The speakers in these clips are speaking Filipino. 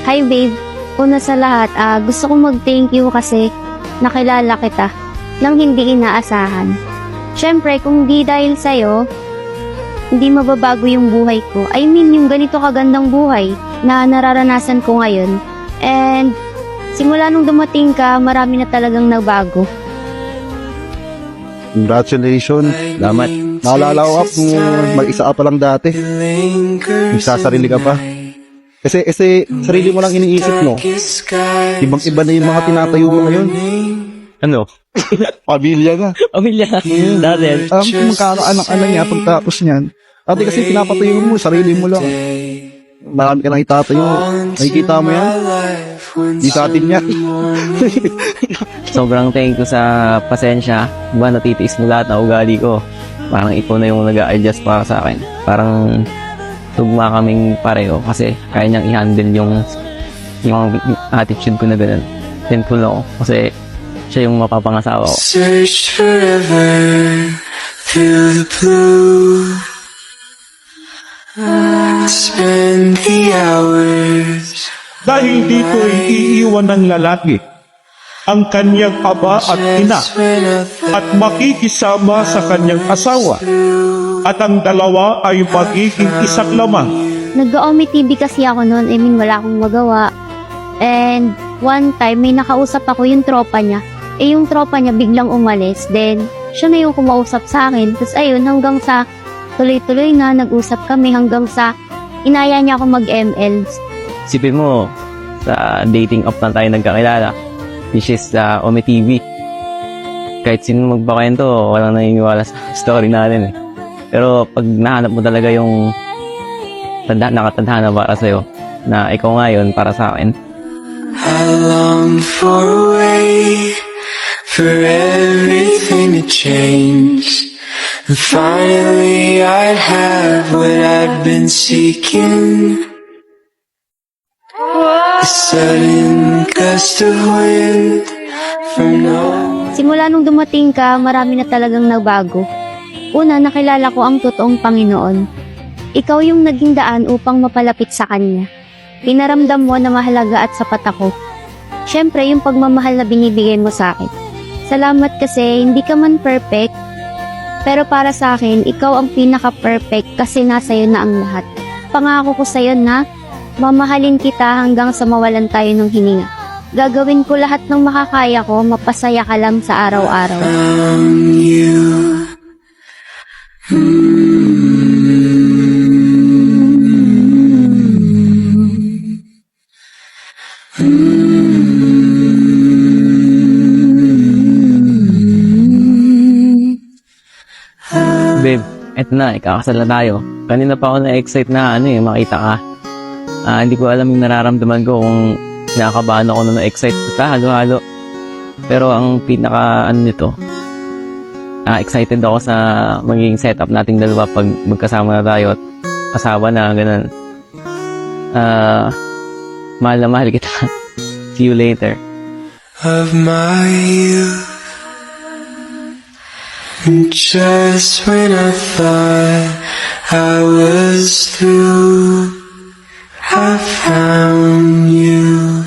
Hi babe, una sa lahat, gusto kong mag-thank you kasi nakilala kita nang hindi inaasahan. Siyempre, kung di dahil sa'yo, hindi mababago yung buhay ko. I mean, yung ganito kagandang buhay na nararanasan ko ngayon. And simula nung dumating ka, marami na talagang nagbago. Congratulations. Salamat. Naalala ko kung mag-isa ka pa lang dati. Nagsasarili ka pa. Kasi sarili mo lang iniisip mo. Ibang-iba na yung mga tinatayo mo ngayon. Ano? Pamilya na. Pamilya. Dahil. Magkakaanak-anak niya pagtapos niyan. Dati kasi pinapatayo mo, sarili mo lang. Marami ka nang itatayo. Nakikita mo yan? Di sa atin yan. Sobrang thank you sa pasensya. Diba natitiis mo lahat na ugali ko. Parang ikaw na yung nag-a-adjust para sa akin. Parang tugma kaming pareho kasi kaya niyang i-handle yung attitude ko na ganun. Thankful ako kasi siya yung mapapangasawa ko. Search forever through the blue. Spend the hours. Dahil dito ay iiwan ng lalaki ang kanyang aba at ina at makikisama sa kanyang asawa at ang dalawa ay magiging isang lamang. Nag-Omi TV kasi ako noon, wala akong magawa. And one time, may nakausap ako yung tropa niya. Yung tropa niya biglang umalis. Then, siya na yung kumausap sa akin. Tapos ayun, hanggang sa tuloy-tuloy na nag-usap kami hanggang sa inaya niya ako mag-ML. Isipin mo, sa dating app na tayo nagkakilala, which is sa Omi TV. Kahit sino magbakwento, walang naniniwala sa story natin eh. Pero pag nahanap mo talaga yung nakatadhana para sa'yo, na ikaw ngayon para sa akin. I long for a way for everything to change. And finally I'd have what I'd been seeking. A sudden gust of wind from nowhere. Simula nung dumating ka, marami na talagang nagbago. Una, nakilala ko ang totoong Panginoon. Ikaw yung naging daan upang mapalapit sa Kanya. Pinaramdam mo na mahalaga at sapat ako. Siyempre, yung pagmamahal na binibigay mo sa akin. Salamat kasi hindi ka man perfect, pero para sa akin, ikaw ang pinaka-perfect kasi nasa iyo na ang lahat. Pangako ko sa iyo na mamahalin kita hanggang sa mawalan tayo ng hininga. Gagawin ko lahat ng makakaya ko, mapasaya ka lang sa araw-araw. You. Babe, eto na, ikakasal na tayo. Kanina pa ako na-excite na makita ka. Hindi ko alam yung nararamdaman ko kung kinakabahan ako na na-excite. Basta halo-halo. Pero ang pinaka nito, excited ako sa magiging setup nating dalawa pag magkasama na tayo at asawa na, ganun. Mahal na mahal kita. See you later. Of my youth. And just when I thought I was through, I found you.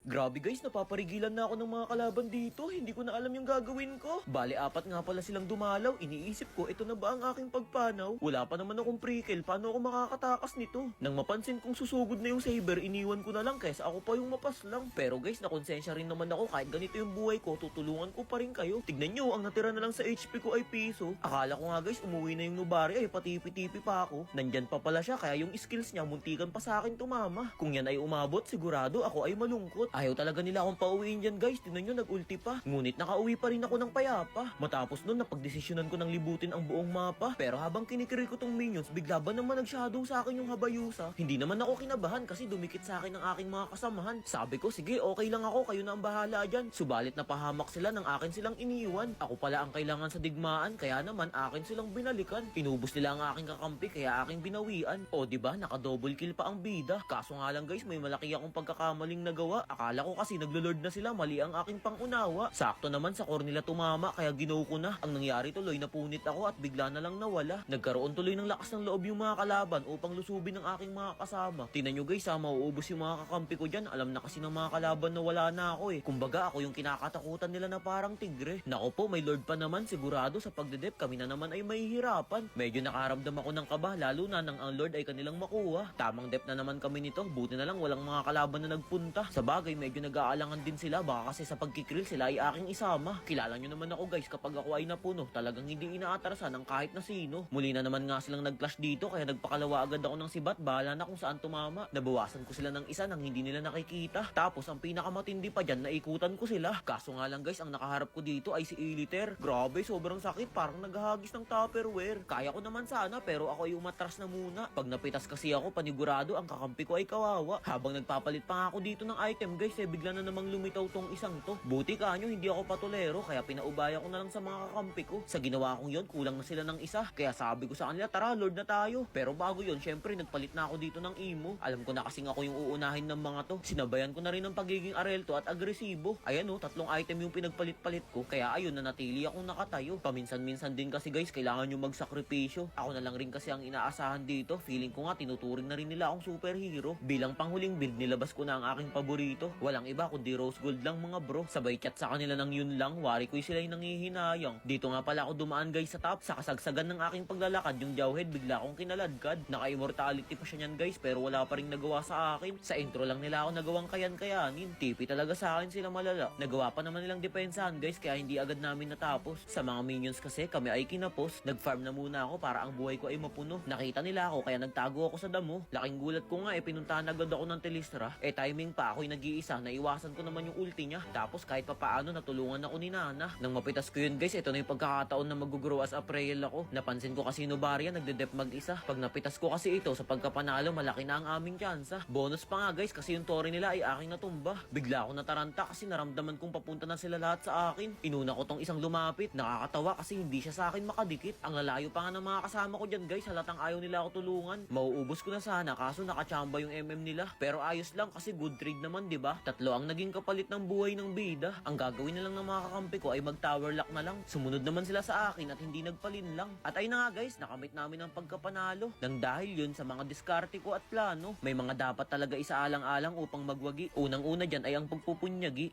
Grabe guys, napaparigilan na ako ng mga kalaban dito. Hindi ko na alam yung gagawin ko. Bale, 4 nga pala silang dumalaw. Iniisip ko, ito na ba ang aking pagpanaw? Wala pa naman akong pre-kill. Paano ako makakatakas nito? Nang mapansin kong susugod na yung saber, iniwan ko na lang kaysa ako pa yung mapaslang. Pero guys, nakonsensya rin naman ako. Kahit ganito yung buhay ko, tutulungan ko pa rin kayo. Tignan nyo, ang natira na lang sa HP ko ay piso. Akala ko nga guys, umuwi na yung Nubari ay patipi-tipi pa ako. Nandyan pa pala siya, kaya yung skills niya muntikan pa sa akin tumama. Kung yan ay umabot, sigurado ako ay malungkot. Ayaw talaga nila akong pauwiin dyan guys. Tignan nyo, nag-ulti pa. Ngunit nakauwi pa rin ako ng payapa. Matapos nun, napagdesisyonan ko ng libutin ang buong mapa. Pero habang kinikiri ko tong minions, bigla ba naman nag-shadow sa akin yung Habayusa? Hindi naman ako kinabahan kasi dumikit sa akin ng aking mga kasamahan. Sabi ko, sige, okay lang ako, kayo na ang bahala dyan. Subalit napahamak sila ng akin silang iniiwan. Ako pala ang kailangan sa digmaan, kaya naman akin silang binalikan. Inubos nila ang aking kakampi, kaya aking binawian. O diba, naka-double kill pa ang bida. Kaso nga lang guys, may malaki akong pagkakamaling nagawa. Akala ko ko kasi naglo-lord na sila, mali ang aking pangunawa. Sakto naman sa core nila tumama kaya ginaw ko na. Ang nangyari tuloy, napunit ako at bigla na lang nawala. Nagkaroon tuloy ng lakas ng loob yung mga kalaban upang lusubin ang aking mga kasama. Tingnan nyo guys, mauubos yung mga kakampi ko dyan. Alam na kasi ng mga kalaban na wala na ako eh. Kumbaga ako yung kinakatakutan nila na parang tigre. Nako po, may lord pa naman, sigurado sa pagdedep kami na naman ay mahihirapan. Medyo nakaramdam ako ng kaba, lalo na nang ang lord ay kanilang makuha. Tamang dep na naman kami nito, buti na lang walang mga kalaban na nagpunta. Sa bagay, medyo nag-aalangan din sila, baka kasi sa pagkikrill sila ay aking isama. Kilala nyo naman ako guys, kapag ako ay napuno, talagang hindi inaatrasan ng kahit na sino. Muli na naman nga silang nag-clash dito, kaya nagpakalawa agad ako ng sibat, bahala na kung saan tumama. Nabawasan ko sila ng isa nang hindi nila nakikita. Tapos ang pinakamatindi pa dyan, naikutan ko sila. Kaso nga lang guys, ang nakaharap ko dito ay si Eliter. Grabe, sobrang sakit, parang naghahagis ng Tupperware. Kaya ko naman sana, pero ako ay umatras na muna. Pag napitas kasi ako, panigurado ang kakampi ko ay kawawa. Habang nagpapalit pa nga ako dito ng item guys, bigla na namang lumitaw tong isang to. Buti kanyo, hindi ako patulero, kaya pinaubaya ko na lang sa mga kakampi ko. Sa ginawa kong yon, kulang na sila ng isa. Kaya sabi ko sa kanila, tara lord na tayo. Pero bago yon, syempre nagpalit na ako dito ng imo. Alam ko na kasing ako yung uunahin ng mga to. Sinabayan ko na rin ang pagiging arelto at agresibo. Ayan o, 3 item yung pinagpalit-palit ko. Kaya ayun, nanatili akong nakatayo. Paminsan-minsan din kasi guys, kailangan nyo magsakripisyo. Ako na lang rin kasi ang inaasahan dito. Feeling ko nga, tinuturing na rin nila akong superhero. Bilang panghuling build, nilabas ko na ang aking paborito. Walang iba kundi rose gold lang mga bro. Sabay chat sa kanila ng yun lang, wari ko'y sila'y nangihinayang. Dito nga pala ako dumaan guys sa top. Sa kasagsagan ng aking paglalakad, yung jawhead bigla akong kinaladkad. Naka-immortality pa siya niyan guys, pero wala pa rin nagawa sa akin. Sa intro lang nila ako nagawang kayan-kayanin. Tipi talaga sa akin sila malala. Nagawa pa naman nilang depensahan guys, kaya hindi agad namin natapos. Sa mga minions kasi, kami ay kinapos. Nag-farm na muna ako para ang buhay ko ay mapuno. Nakita nila ako, kaya nagtago ako sa damo. Laking gulat ko nga, pinuntahan agad ako ng Telistra. Timing pa, ako'y nag-iisa. Naiwasan ko naman yung ulti niya. Tapos kahit papaano, natulungan ako ni Nana. Nang mapitas ko yun guys, ito na yung pagkakataon na mag-grow as Aprael ako. Napansin ko kasi Novaria, nagde-dep mag-isa. Pag napitas ko kasi ito, sa pagkapanalo, malaki na ang aming tsansa. Bonus pa nga guys, kasi yung tori nila ay aking natumba. Bigla ako nataranta kasi naramdaman kong papunta na sila lahat sa akin. Inuna ko tong isang lumapit. Nakakatawa kasi hindi siya sa akin makadikit. Ang lalayo pa nga ng mga kasama ko dyan guys, halatang ayaw nila ako tulungan. Mauubos ko na sana, kaso nakachamba yung MM nila. Pero ayos lang kasi good trade naman, 'di ba? 3 ang naging kapalit ng buhay ng bida. Ang gagawin na lang ng mga kakampi ko ay mag-tower lock na lang. Sumunod naman sila sa akin at hindi nagpalin lang. At ayun na nga guys, nakamit namin ang pagkapanalo. Nang dahil yun sa mga diskarte ko at plano, may mga dapat talaga isaalang-alang upang magwagi. Unang-una dyan ay ang pagpupunyagi.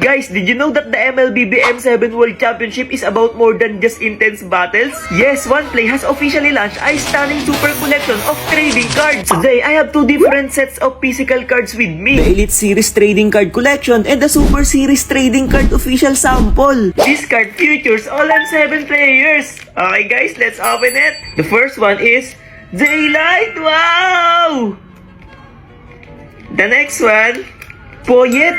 Guys, did you know that the MLBB M7 World Championship is about more than just intense battles? Yes, OnePlay has officially launched a stunning super collection of trading cards. Today, I have 2 different sets of physical cards with me. The Elite Series Trading Card Collection and the Super Series Trading Card Official Sample. This card features all M7 players. Okay guys, let's open it. The first one is Daylight. Wow! The next one, Poyet.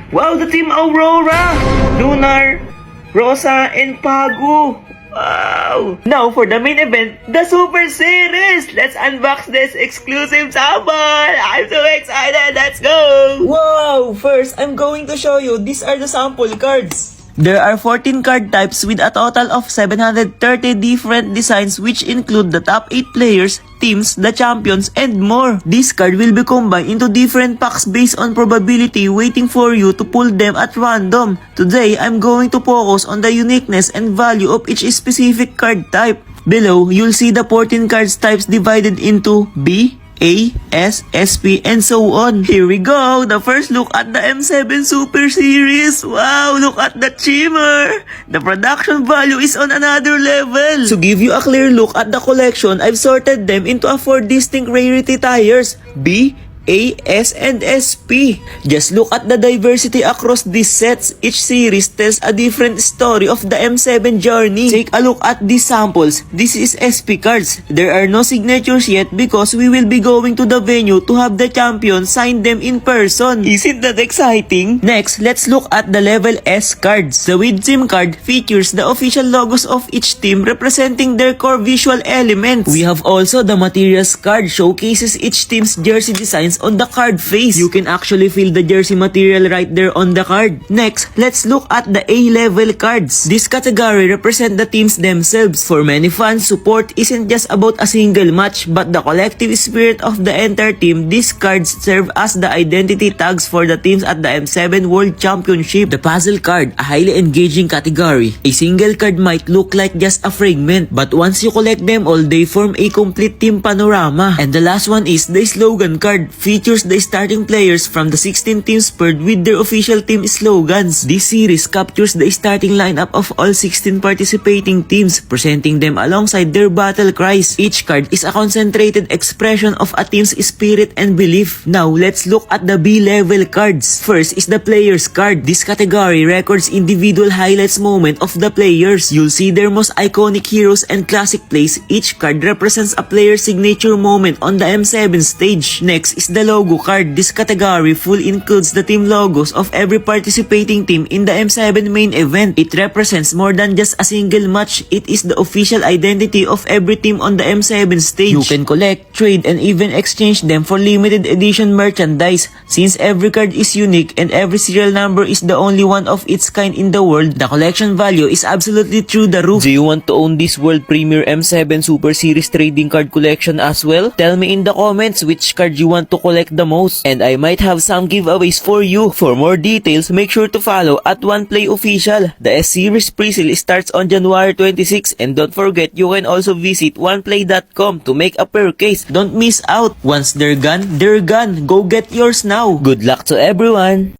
Wow, the Team Aurora, Lunar, Rosa, and Pagu. Wow! Now for the main event, the Super Series. Let's unbox this exclusive sample. I'm so excited. Let's go! Wow! First, I'm going to show you. These are the sample cards. There are 14 card types with a total of 730 different designs which include the top 8 players, teams, the champions, and more. This card will be combined into different packs based on probability waiting for you to pull them at random. Today, I'm going to focus on the uniqueness and value of each specific card type. Below, you'll see the 14 cards types divided into B, A, S, SP, and so on. Here we go! The first look at the M7 Super Series! Wow! Look at the shimmer! The production value is on another level! To give you a clear look at the collection, I've sorted them into 4 distinct rarity tiers. B, A, S, and SP. Just look at the diversity across these sets. Each series tells a different story of the M7 journey. Take a look at these samples. This is SP cards. There are no signatures yet because we will be going to the venue to have the champion sign them in person. Isn't that exciting? Next, let's look at the level S cards. The with team card features the official logos of each team representing their core visual elements. We have also the materials card showcases each team's jersey designs based on the card face. You can actually feel the jersey material right there on the card. Next, let's look at the A-level cards. This category represent the teams themselves. For many fans, support isn't just about a single match, but the collective spirit of the entire team. These cards serve as the identity tags for the teams at the M7 World Championship. The puzzle card, a highly engaging category. A single card might look like just a fragment, but once you collect them all, they form a complete team panorama. And the last one is the slogan card. Features the starting players from the 16 teams paired with their official team slogans. This series captures the starting lineup of all 16 participating teams, presenting them alongside their battle cries. Each card is a concentrated expression of a team's spirit and belief. Now, let's look at the B-level cards. First is the players card. This category records individual highlights moment of the players. You'll see their most iconic heroes and classic plays. Each card represents a player's signature moment on the M7 stage. Next is the logo card. This category full includes the team logos of every participating team in the M7 main event. It represents more than just a single match. It is the official identity of every team on the M7 stage. You can collect, trade, and even exchange them for limited edition merchandise. Since every card is unique and every serial number is the only one of its kind in the world, the collection value is absolutely through the roof. Do you want to own this world premier M7 Super Series trading card collection as well? Tell me in the comments which card you want to collect the most, and I might have some giveaways for you. For more details, make sure to follow at OnePlay Official. The S-Series pre-sale starts on January 26, and don't forget you can also visit oneplay.com to make a purchase. Don't miss out. Once they're gone, they're gone. Go get yours now. Good luck to everyone!